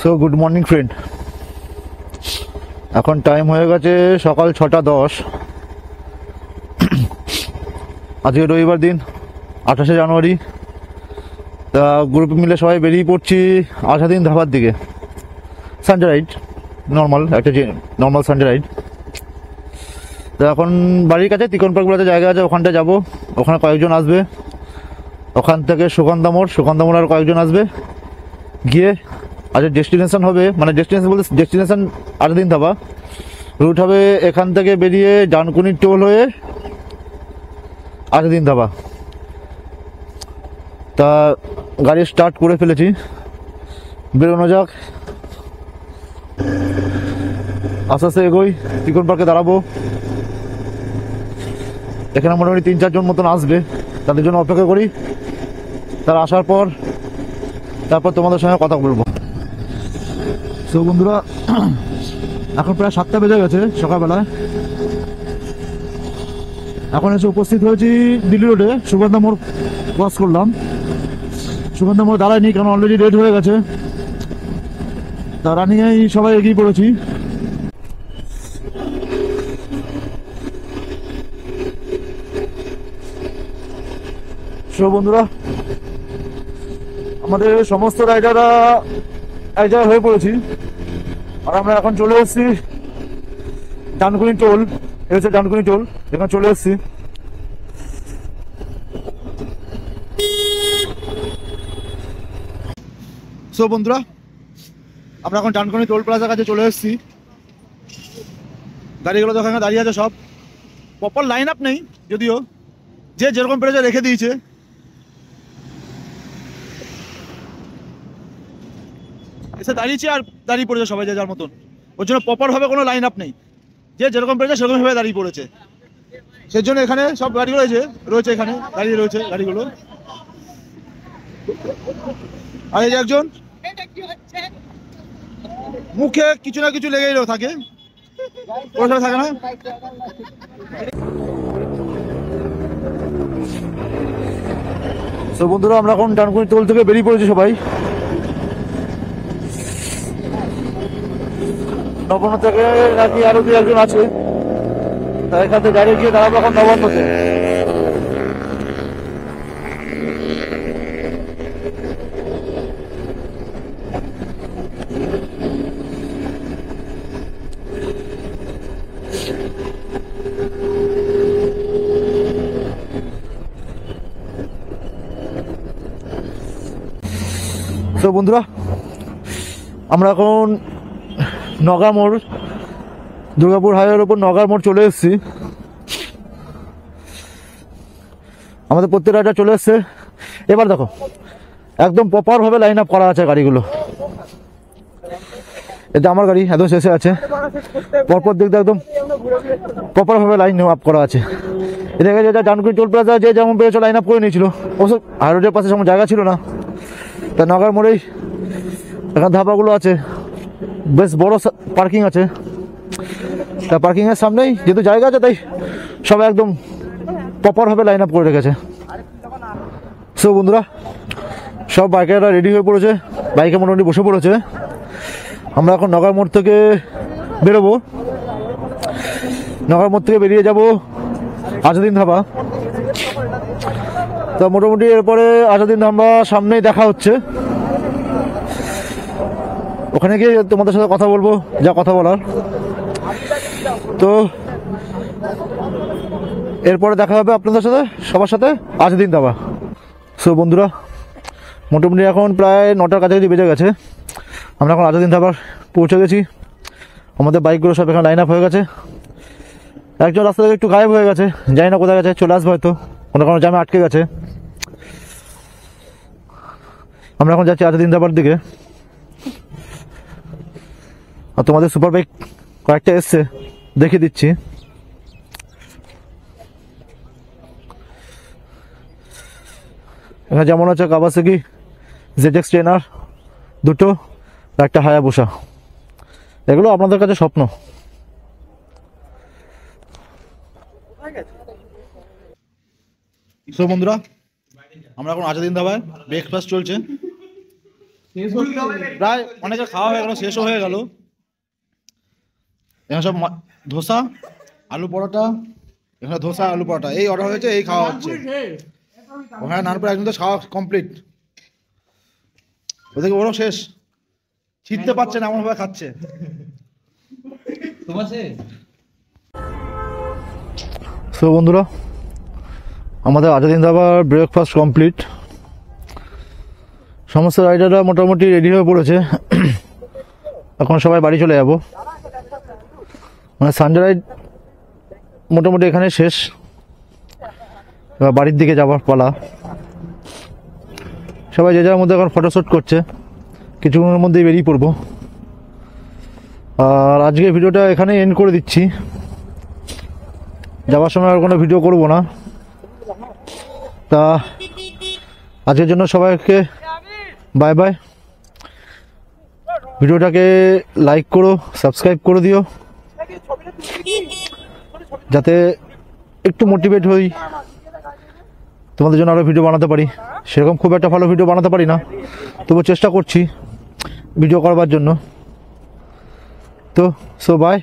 So good morning friend, এখন time হয়ে গেছে সকাল 6:10। আজকে রবিবার দিন, 28শে জানুয়ারি। তা গ্রুপ মিলে সবাই বেরিয়ে পড়ছি আজাদিন ধাবার দিকে। সানডে রাইড, নর্মাল একটা নর্মাল সানডে রাইড। তো এখন বাড়ির কাছে তিকন পার্কগুলোতে জায়গা আছে, ওখানটা যাব। ওখানে কয়েকজন আসবে, ওখান থেকে সুগন্ধা মোড় আর কয়েকজন আসবে। গিয়ে আজকে ডেস্টিনেশন হবে, মানে ডেস্টিনেশন আজাদিন ধাবা। রুট হবে এখান থেকে বেরিয়ে ডানকুনি টোল হয়ে আজাদিন ধাবা। তা গাড়ি স্টার্ট করে ফেলেছি, বেরোনো যাক। আস্তে আস্তে এগোই, তিকন পার্কে দাঁড়াবো। এখানে মোটামুটি 3-4 জন মতন আসবে, তাদের জন্য অপেক্ষা করি। তারা আসার পর তারপর তোমাদের সঙ্গে কথা বলবো। তো বন্ধুরা, এখন প্রায় 7টা বেজে গেছে সকালবেলায়। এখন এসে উপস্থিত হয়েছি দিল্লি রোডে। সুগন্ধা মোড় ক্রস করলাম। সুগন্ধা মোড় দাঁড়ায়নি, কারণ অলরেডি রেড হয়ে গেছে। তারা নিয়েই সবাই এগিয়ে পড়েছি। বন্ধুরা, আমাদের সমস্ত রাইডাররা এক জায়গায় হয়ে পড়েছি, আর আমরা এখন চলে এসেছি ডানকুনি টোল। এই হচ্ছে ডানকুনি টোল, এখানে চলে এসেছি। সো বন্ধুরা, আমরা এখন ডানকুনি টোল প্লাজার কাছে চলে এসেছি। গাড়িগুলো তো এখানে দাঁড়িয়ে আছে, সব প্রপার লাইন আপ নেই, যদিও যে যেরকম পেরেছে রেখে দিয়েছে। এসে দাঁড়িয়েছে আর দাঁড়িয়ে পড়েছে সবাই যে যার মতন। ওর জন্য প্রপারভাবে কোনো লাইন আপ নেই, যে যেরকম পেরেছে সেরকমভাবে দাঁড়িয়ে পড়েছে। সেই জন্য এখানে সব গাড়িগুলো রয়েছে, এখানে দাঁড়িয়ে রয়েছে গাড়িগুলো। আর এই যে একজন মুখে কিছু না কিছু লেগেই থাকে, ওর সাথে থাকে না। তো বন্ধুরা, আমরা এখন ডানকুনি টোল থেকে বেরিয়ে পড়েছি সবাই। নবান্ন থেকে নাকি আরো 2-1 জন আছে, তাই এখান থেকে গাড়ি গিয়ে দাঁড়াবো এখন নবান্নতে। তো বন্ধুরা, আমরা এখন নগা মোড়, দুর্গাপুর হাইওয়ের ওপর নগা মোড় চলে এসেছি। আমাদের প্রত্যেক রাইডার চলে এসছে। এবার দেখো, একদম প্রপার ভাবে লাইন আপ করা আছে গাড়িগুলো। এটা আমার গাড়ি একদম শেষে আছে, পরপর দেখতে একদম প্রপার ভাবে লাইন আপ করা আছে। এদিকে যেটা ডানকুনি টোল প্লাজা যে যেমন পেয়েছে লাইন আপ করে নিয়েছিল, অবশ্য হাই রোডের পাশে সেমন জায়গা ছিল না, তা নগার মোড়েই এখানে ধাবাগুলো আছে, বেশ বড় পার্কিং আছে। তা পার্কিংয়ের সামনেই যেহেতু জায়গা আছে, তাই সবাই একদম প্রপারভাবে লাইন আপ করে রেখেছে। সো বন্ধুরা, সব বাইকাররা রেডি হয়ে পড়েছে, বাইকে মোটামুটি বসে পড়েছে। আমরা এখন নগর মোড় থেকে বেরোবো। নগর মোড় থেকে বেরিয়ে যাব আজাদিন ধাবা। তো মোটামুটি এরপরে আজাদিন ধাবা সামনেই দেখা হচ্ছে। ওখানে গিয়ে তোমাদের সাথে কথা বলবো, যা কথা বলার। তো এরপরে দেখা হবে আপনাদের সাথে, সবার সাথে আজাদিন ধাবা। সো বন্ধুরা, মোটামুটি এখন প্রায় 9টার কাছাকাছি বেজে গেছে। আমরা এখন আজাদিন ধাবার পৌঁছে গেছি। আমাদের বাইকগুলো সব এখানে লাইন আপ হয়ে গেছে। একজন রাস্তা থেকে একটু গায়েব হয়ে গেছে, জানি না কোথায় গেছে, চলে আসবে হয়তো, কোনো জ্যামে আটকে গেছে। আমরা এখন যাচ্ছি আজাদিন ধাবার দিকে। আর তোমাদের সুপার বাইক কয়েকটা এসছে, দেখিয়ে দিচ্ছি। এখানে যেমন আছে কাওয়াসাকি ZX ট্রেনার 2টো, আর একটা হায়াবুসা। এগুলো আপনাদের কাছে স্বপ্ন। সো বন্ধুরা, আমরা এখন আজাদিন ধাবায় ব্রেকফাস্ট চলছে। প্রায় অনেকের খাওয়া হয়ে গেল, শেষও হয়ে গেল। এখানে সব ধোসা, আলু পরোটা, এখানে ধোসা আলু পরোটা এই অর্ডার হয়েছে, এই খাওয়া হচ্ছে। ওখানে নানপুর একদম তো খাওয়া কমপ্লিট, ওদেরকে ওরও শেষ, ছিটতে পারছে না এমন ভাবে খাচ্ছে। সো বন্ধুরা, আমাদের আজাদিন ধাবার ব্রেকফাস্ট কমপ্লিট। সমস্ত রাইডাররা মোটামুটি রেডি হয়ে পড়েছে, এখন সবাই বাড়ি চলে যাব। মানে সানডে রাইড মোটামুটি এখানে শেষ, এবার বাড়ির দিকে যাওয়ার পালা। সবাই যে যার মধ্যে এখন ফটোশ্যুট করছে, কিছুক্ষণের মধ্যেই বেরিয়ে পড়বো। আর আজকের ভিডিওটা এখানে এন্ড করে দিচ্ছি, যাওয়ার সময় আর কোনো ভিডিও করব না। তা আজকের জন্য সবাইকে বাই বাই। ভিডিওটাকে লাইক করো, সাবস্ক্রাইব করে দিও, যাতে একটু মোটিভেট হই, তোমাদের জন্য আরও ভিডিও বানাতে পারি। সেরকম খুব একটা ভালো ভিডিও বানাতে পারি না, তবু চেষ্টা করছি ভিডিও করবার জন্য। তো সো বাই।